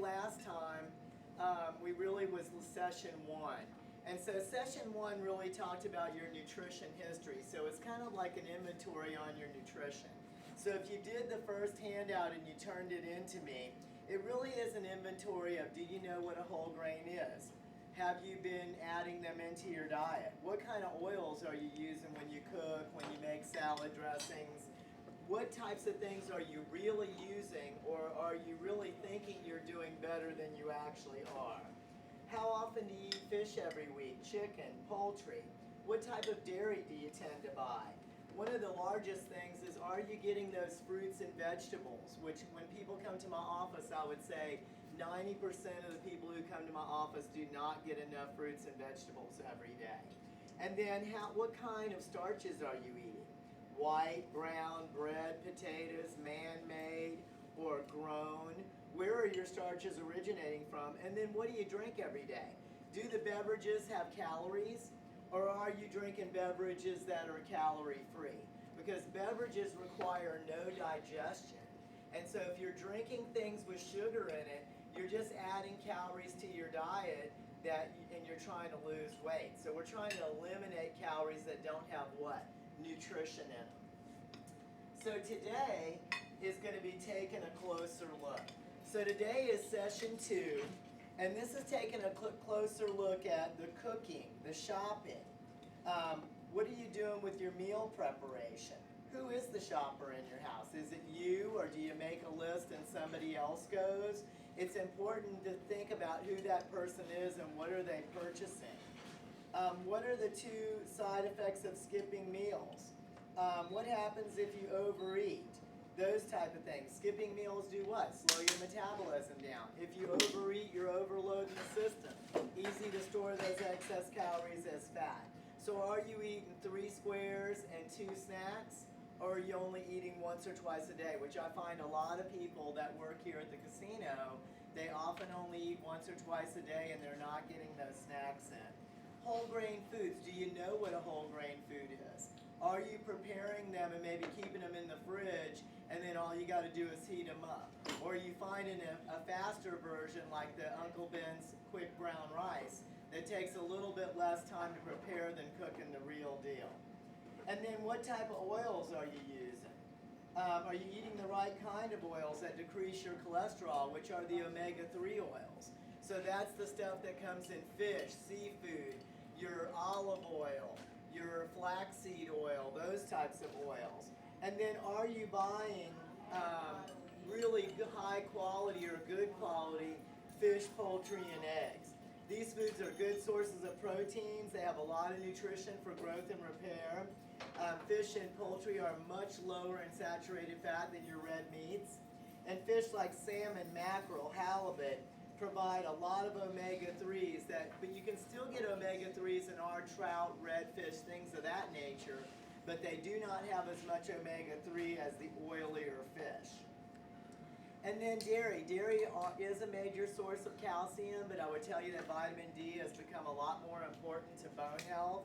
last time, we really was session 1. And so session 1 really talked about your nutrition history. So it's kind of like an inventory on your nutrition. So if you did the first handout and you turned it into me, it really is an inventory of, do you know what a whole grain is? Have you been adding them into your diet? What kind of oils are you using when you cook, when you make salad dressings? What types of things are you really using, or are you really thinking you're doing better than you actually are? How often do you eat fish every week? Chicken, poultry? What type of dairy do you tend to buy? One of the largest things is, are you getting those fruits and vegetables? Which, when people come to my office, I would say 90% of the people who come to my office do not get enough fruits and vegetables every day. And then what kind of starches are you eating? White, brown, bread, potatoes, man-made, or grown? Where are your starches originating from? And then what do you drink every day? Do the beverages have calories? Or are you drinking beverages that are calorie-free? Because beverages require no digestion. And so if you're drinking things with sugar in it, you're just adding calories to your diet and you're trying to lose weight. So we're trying to eliminate calories that don't have what? Nutrition in them. So today is going to be taking a closer look. So today is session 2, and this is taking a closer look at the cooking, the shopping. What are you doing with your meal preparation? Who is the shopper in your house? Is it you, or do you make a list and somebody else goes? It's important to think about who that person is and what are they purchasing. What are the 2 side effects of skipping meals? What happens if you overeat? Those type of things. Skipping meals do what? Slow your metabolism down. If you overeat, you're overloading the system. Easy to store those excess calories as fat. So are you eating 3 squares and 2 snacks? Or are you only eating once or twice a day? Which I find a lot of people that work here at the casino, they often only eat once or twice a day and they're not getting those snacks in. Whole grain foods. Do you know what a whole grain food is? Are you preparing them and maybe keeping them in the fridge, and then all you got to do is heat them up? Or are you finding a faster version like the Uncle Ben's quick brown rice that takes a little bit less time to prepare than cooking the real deal? And then what type of oils are you using? Are you eating the right kind of oils that decrease your cholesterol, which are the omega-3 oils? So that's the stuff that comes in fish, seafood, your olive oil, your flaxseed oil, those types of oils. And then are you buying really high quality or good quality fish, poultry, and eggs? These foods are good sources of proteins. They have a lot of nutrition for growth and repair. Fish and poultry are much lower in saturated fat than your red meats. And fish like salmon, mackerel, halibut provide a lot of omega-3s, but you can still get omega-3s in our trout, redfish, things of that nature, but they do not have as much omega-3 as the oilier fish. And then dairy. Dairy is a major source of calcium, but I would tell you that vitamin D has become a lot more important to bone health.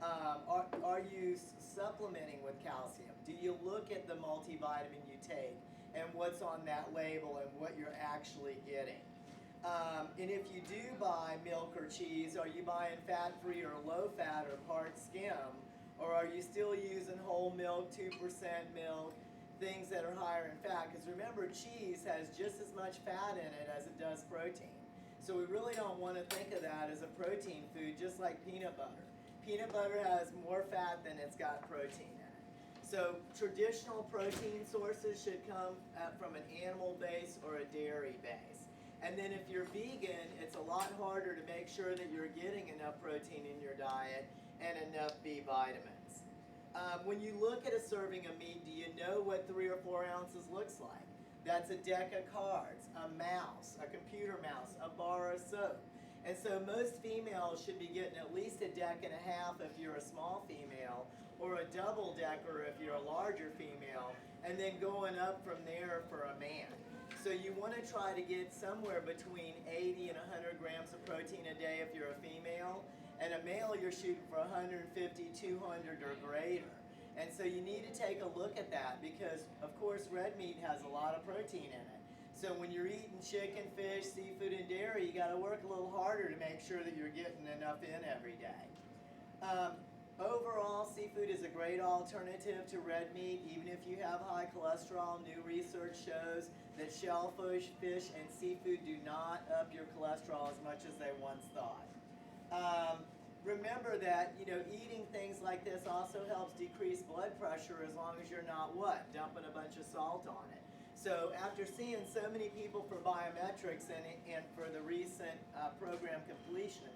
Are you supplementing with calcium? Do you look at the multivitamin you take and what's on that label and what you're actually getting? And if you do buy milk or cheese, are you buying fat-free or low-fat or part skim? Or are you still using whole milk, 2% milk, things that are higher in fat? Because remember, cheese has just as much fat in it as it does protein. So we really don't want to think of that as a protein food, just like peanut butter. Peanut butter has more fat than it's got protein in it. So traditional protein sources should come from an animal base or a dairy base. And then if you're vegan, it's a lot harder to make sure that you're getting enough protein in your diet and enough B vitamins. When you look at a serving of meat, do you know what 3 or 4 ounces looks like? That's a deck of cards, a mouse, a computer mouse, a bar of soap. And so most females should be getting at least a deck and a half if you're a small female, or a double decker if you're a larger female, and then going up from there for a man. So you want to try to get somewhere between 80 and 100 grams of protein a day if you're a female, and a male you're shooting for 150, 200 or greater. And so you need to take a look at that because, of course, red meat has a lot of protein in it. So when you're eating chicken, fish, seafood, and dairy, you got to work a little harder to make sure that you're getting enough in every day. Overall, seafood is a great alternative to red meat, even if you have high cholesterol. New research shows that shellfish, fish, and seafood do not up your cholesterol as much as they once thought. Remember that, eating things like this also helps decrease blood pressure as long as you're not what? Dumping a bunch of salt on it. So after seeing so many people for biometrics and for the recent program completion,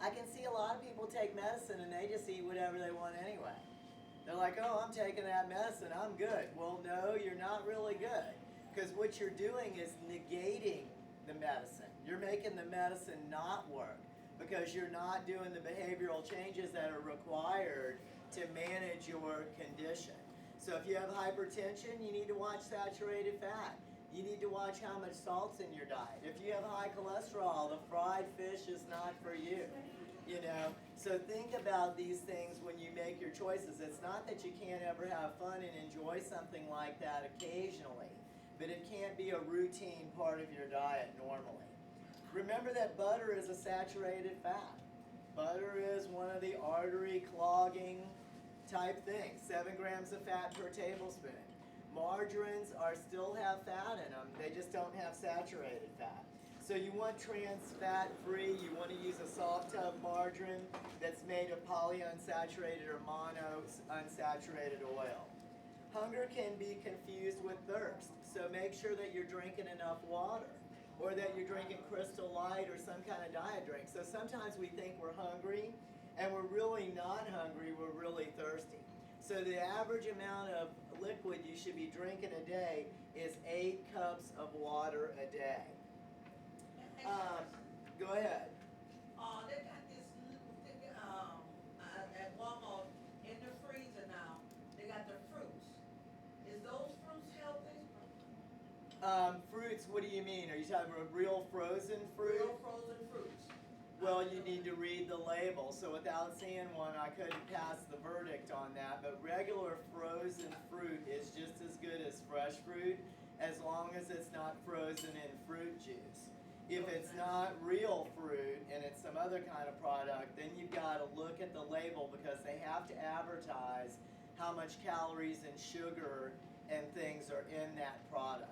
I can see a lot of people take medicine and they just eat whatever they want anyway. They're like, oh, I'm taking that medicine, I'm good. Well, no, you're not really good. Because what you're doing is negating the medicine. You're making the medicine not work because you're not doing the behavioral changes that are required to manage your condition. So if you have hypertension, you need to watch saturated fat. You need to watch how much salt's in your diet. If you have high cholesterol, the fried fish is not for you. So think about these things when you make your choices. It's not that you can't ever have fun and enjoy something like that occasionally, but it can't be a routine part of your diet normally. Remember that butter is a saturated fat. Butter is one of the artery clogging type things. 7 grams of fat per tablespoon. Margarines still have fat in them. They just don't have saturated fat. So you want trans fat free. You want to use a soft tub margarine that's made of polyunsaturated or monounsaturated oil. Hunger can be confused with thirst. So make sure that you're drinking enough water, or that you're drinking Crystal Light or some kind of diet drink. So sometimes we think we're hungry, and we're really not hungry, we're really thirsty. So the average amount of liquid you should be drinking a day is 8 cups of water a day. Go ahead. They got this at Walmart in the freezer now. They got the fruits. Is those fruits healthy? Fruits, what do you mean? Are you talking about real frozen fruit? Real frozen fruits. Well, you need to read the label. So without seeing one, I couldn't pass the verdict on that. But regular frozen fruit is just as good as fresh fruit, as long as it's not frozen in fruit juice. If it's not real fruit and it's some other kind of product, then you've got to look at the label because they have to advertise how much calories and sugar and things are in that product.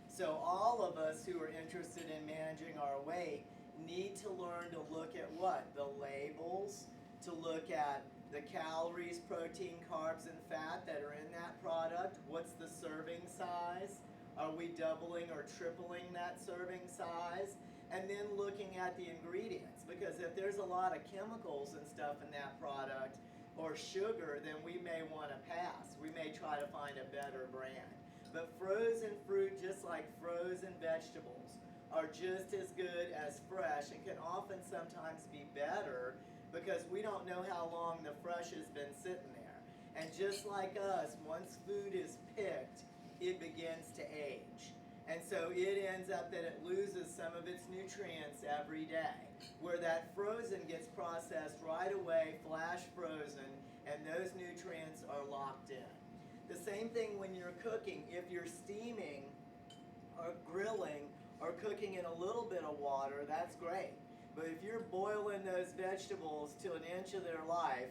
So all of us who are interested in managing our weight need to learn to look at what? The labels, to look at the calories, protein, carbs, and fat that are in that product. What's the serving size? Are we doubling or tripling that serving size? And then looking at the ingredients, because if there's a lot of chemicals and stuff in that product, or sugar, then we may want to pass. We may try to find a better brand. But frozen fruit, just like frozen vegetables, are just as good as fresh and can often sometimes be better because we don't know how long the fresh has been sitting there. And just like us, once food is picked, it begins to age. And so it ends up that it loses some of its nutrients every day, where that frozen gets processed right away, flash frozen, and those nutrients are locked in. The same thing when you're cooking. If you're steaming or grilling or cooking in a little bit of water, that's great. But if you're boiling those vegetables to an inch of their life,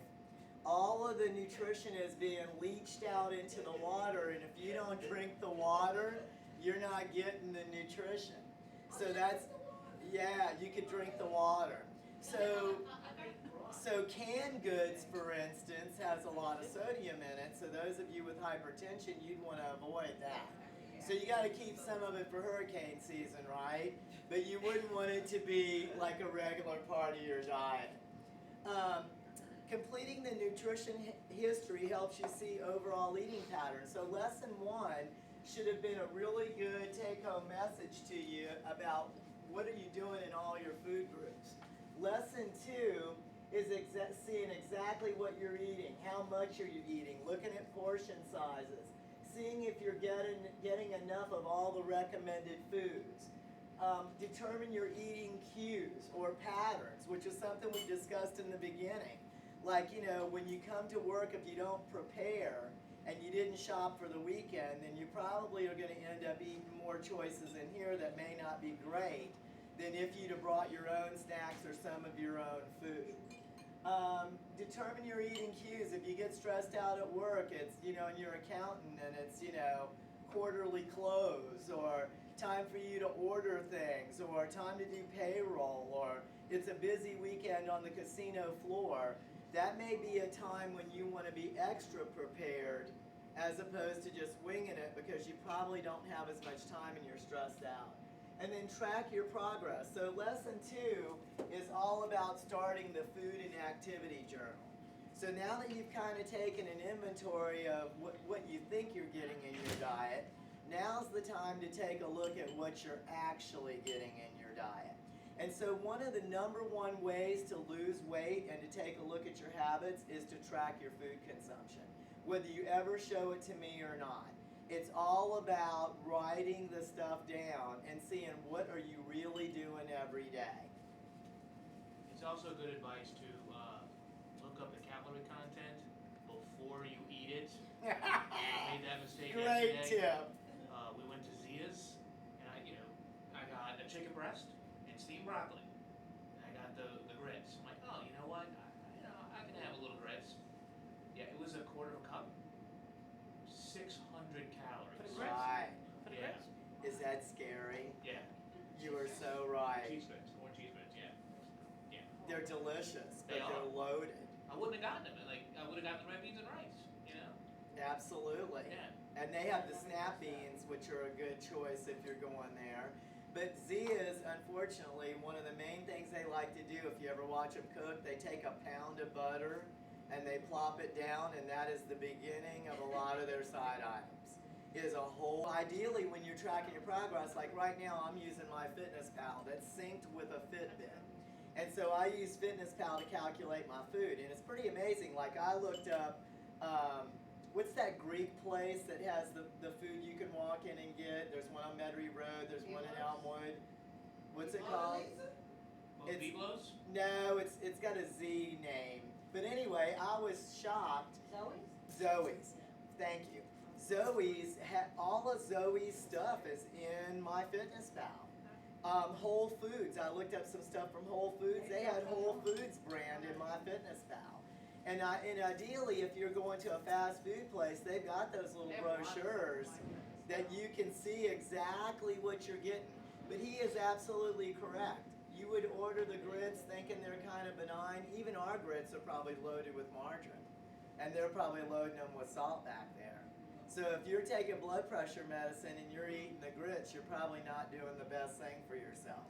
all of the nutrition is being leached out into the water, and if you don't drink the water, you're not getting the nutrition. So that's, yeah, you could drink the water. So canned goods, for instance, has a lot of sodium in it, so those of you with hypertension, you'd want to avoid that. So you got to keep some of it for hurricane season, right? But you wouldn't want it to be like a regular part of your diet. Completing the nutrition history helps you see overall eating patterns. So lesson 1 should have been a really good take-home message to you about what are you doing in all your food groups. Lesson 2 is seeing exactly what you're eating, how much are you eating, looking at portion sizes, seeing if you're getting enough of all the recommended foods. Determine your eating cues or patterns, which is something we discussed in the beginning. Like, when you come to work, if you don't prepare, and you didn't shop for the weekend, then you probably are going to end up eating more choices in here that may not be great than if you'd have brought your own snacks or some of your own food. Determine your eating cues. If you get stressed out at work, it's, and you're accountant and it's, quarterly close, or time for you to order things, or time to do payroll, or it's a busy weekend on the casino floor, that may be a time when you want to be extra prepared as opposed to just winging it because you probably don't have as much time and you're stressed out. And then track your progress. So lesson 2 is all about starting the food and activity journal. So now that you've kind of taken an inventory of what you think you're getting in your diet, now's the time to take a look at what you're actually getting in your diet. And so one of the #1 ways to lose weight and to take a look at your habits is to track your food consumption, whether you ever show it to me or not. It's all about writing the stuff down and seeing what are you really doing every day. It's also good advice to look up the calorie content before you eat it. I made that mistake Great yesterday. tip. We went to Zia's, and I got a chicken breast and steamed broccoli. And I got the grits. I'm like, oh, you know what? I can have a little grits. Yeah, it was a quarter of a cup. 600 calories. For the grits? Right. For the Yeah. grits? Is that scary? Yeah. You are so right. Cheese bits, more cheese bits, yeah. Yeah. They're delicious, but They are. they're loaded. I wouldn't have gotten them. I would have gotten the red beans and rice, Absolutely. Yeah. And they have the snap beans, which are a good choice if you're going there. But Zia's, unfortunately, one of the main things they like to do, if you ever watch them cook, they take a pound of butter and they plop it down, and that is the beginning of a lot of their side items. Is a whole, ideally when you're tracking your progress, like right now I'm using my FitnessPal that's synced with a Fitbit. And so I use FitnessPal to calculate my food, and it's pretty amazing. Like I looked up, what's that Greek place that has the food you can walk in and get? There's one on Metairie Road, there's one in Elmwood. What's it called? Well, It's- Biblos? No, it's got a Z name. But anyway, I was shocked. Zoe's. Thank you. Zoe's, all of Zoe's stuff is in my FitnessPal. Whole Foods, I looked up some stuff from Whole Foods. They had Whole Foods brand in my FitnessPal. And ideally, if you're going to a fast food place, they've got those little brochures that you can see exactly what you're getting. But he is absolutely correct. You would order the grits thinking they're kind of benign. Even our grits are probably loaded with margarine. And they're probably loading them with salt back there. So if you're taking blood pressure medicine and you're eating the grits, you're probably not doing the best thing for yourself.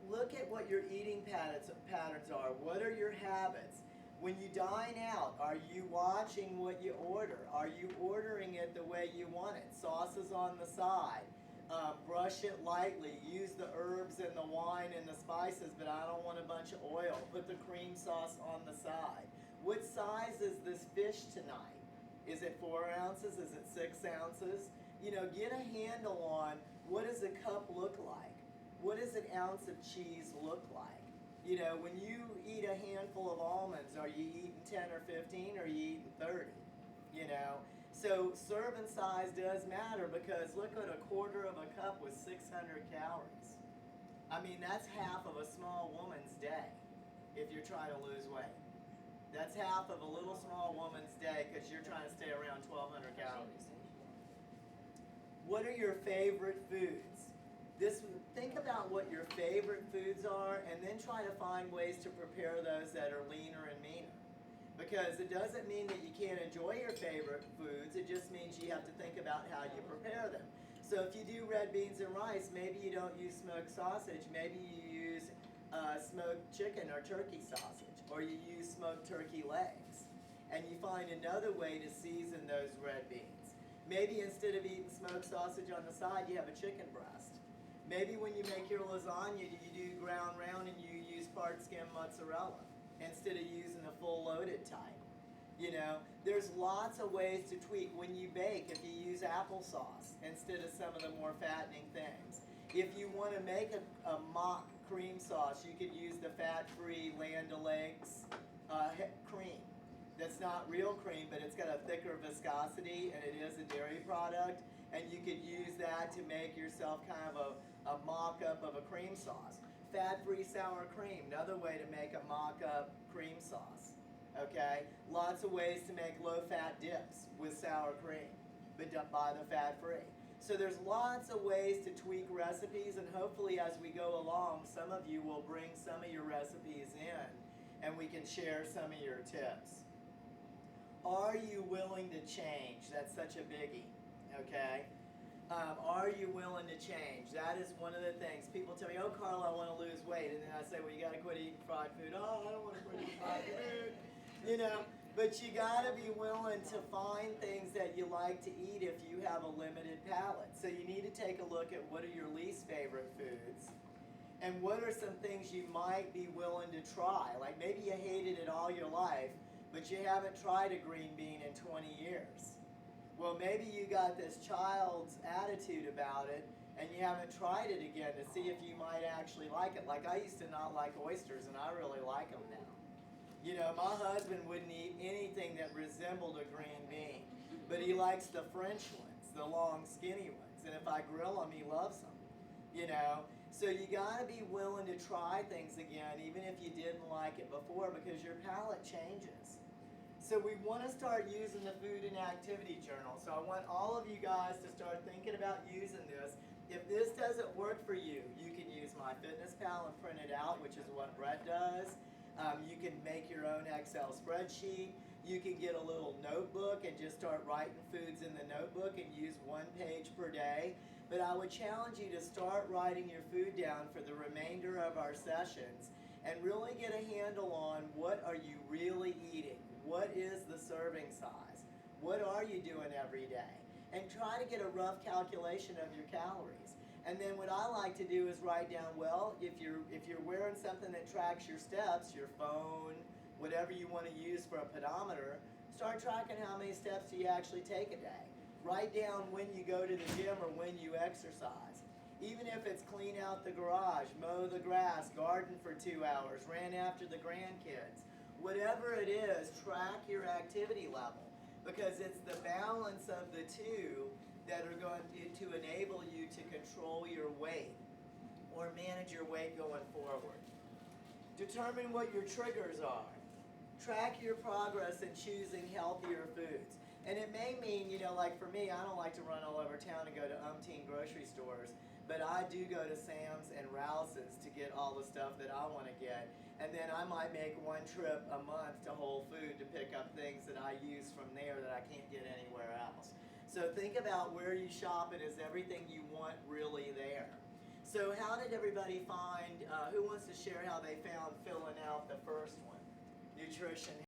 Look at what your eating patterns are. What are your habits? When you dine out, are you watching what you order? Are you ordering it the way you want it? Sauces on the side. Brush it lightly. Use the herbs and the wine and the spices, but I don't want a bunch of oil. Put the cream sauce on the side. What size is this fish tonight? Is it 4 ounces? Is it 6 ounces? Get a handle on what does a cup look like? What does an ounce of cheese look like? When you eat a handful of almonds, are you eating 10 or 15 or are you eating 30? So serving size does matter because look at a quarter of a cup with 600 calories. I mean, that's half of a small woman's day if you're trying to lose weight. That's half of a little small woman's day because you're trying to stay around 1,200 calories. What are your favorite foods? Think about what your favorite foods are and then try to find ways to prepare those that are leaner and meaner. Because it doesn't mean that you can't enjoy your favorite foods, it just means you have to think about how you prepare them. So if you do red beans and rice, maybe you don't use smoked sausage, maybe you use smoked chicken or turkey sausage, or you use smoked turkey legs. And you find another way to season those red beans. Maybe instead of eating smoked sausage on the side, you have a chicken breast. Maybe when you make your lasagna, you do ground round and you use part skim mozzarella instead of using a full loaded type. There's lots of ways to tweak. When you bake, if you use applesauce instead of some of the more fattening things. If you want to make a mock cream sauce, you could use the fat-free Land O'Lakes cream that's not real cream, but it's got a thicker viscosity, and it is a dairy product, and you could use that to make yourself kind of a mock-up of a cream sauce. Fat-free sour cream, another way to make a mock-up cream sauce. Okay, lots of ways to make low-fat dips with sour cream, but done by the fat-free. So there's lots of ways to tweak recipes, and hopefully as we go along, some of you will bring some of your recipes in, and we can share some of your tips. Are you willing to change? That's such a biggie, okay? Are you willing to change? That is one of the things. People tell me, oh, Carl, I want to lose weight. And then I say, well, you got to quit eating fried food. Oh, I don't want to quit eating fried food. You know, but you got to be willing to find things that you like to eat if you have a limited palate. So you need to take a look at what are your least favorite foods and what are some things you might be willing to try. Like maybe you hated it all your life, but you haven't tried a green bean in 20 years. Well, maybe you got this child's attitude about it and you haven't tried it again to see if you might actually like it. Like I used to not like oysters and I really like them now. You know, my husband wouldn't eat anything that resembled a green bean, but he likes the French ones, the long skinny ones. And if I grill them, he loves them, you know. So you gotta be willing to try things again, even if you didn't like it before, because your palate changes. So we want to start using the food and activity journal. So I want all of you guys to start thinking about using this. If this doesn't work for you, you can use MyFitnessPal and print it out, which is what Brett does. You can make your own Excel spreadsheet. You can get a little notebook and just start writing foods in the notebook and use 1 page per day. But I would challenge you to start writing your food down for the remainder of our sessions and really get a handle on what are you really eating. What is the serving size? What are you doing every day? And try to get a rough calculation of your calories. And then what I like to do is write down, well, if you're wearing something that tracks your steps, your phone, whatever you want to use for a pedometer, start tracking how many steps do you actually take a day. Write down when you go to the gym or when you exercise. Even if it's clean out the garage, mow the grass, garden for 2 hours, ran after the grandkids. Whatever it is, track your activity level because it's the balance of the two that are going to enable you to control your weight or manage your weight going forward. Determine what your triggers are. Track your progress in choosing healthier foods. And it may mean, you know, like for me, I don't like to run all over town and go to umpteen grocery stores, but I do go to Sam's and Rouse's to get all the stuff that I want to get. And then I might make one trip a month to Whole Food to pick up things that I use from there that I can't get anywhere else. So think about where you shop and is everything you want really there? So how did everybody find, who wants to share how they found filling out the first one? Nutrition.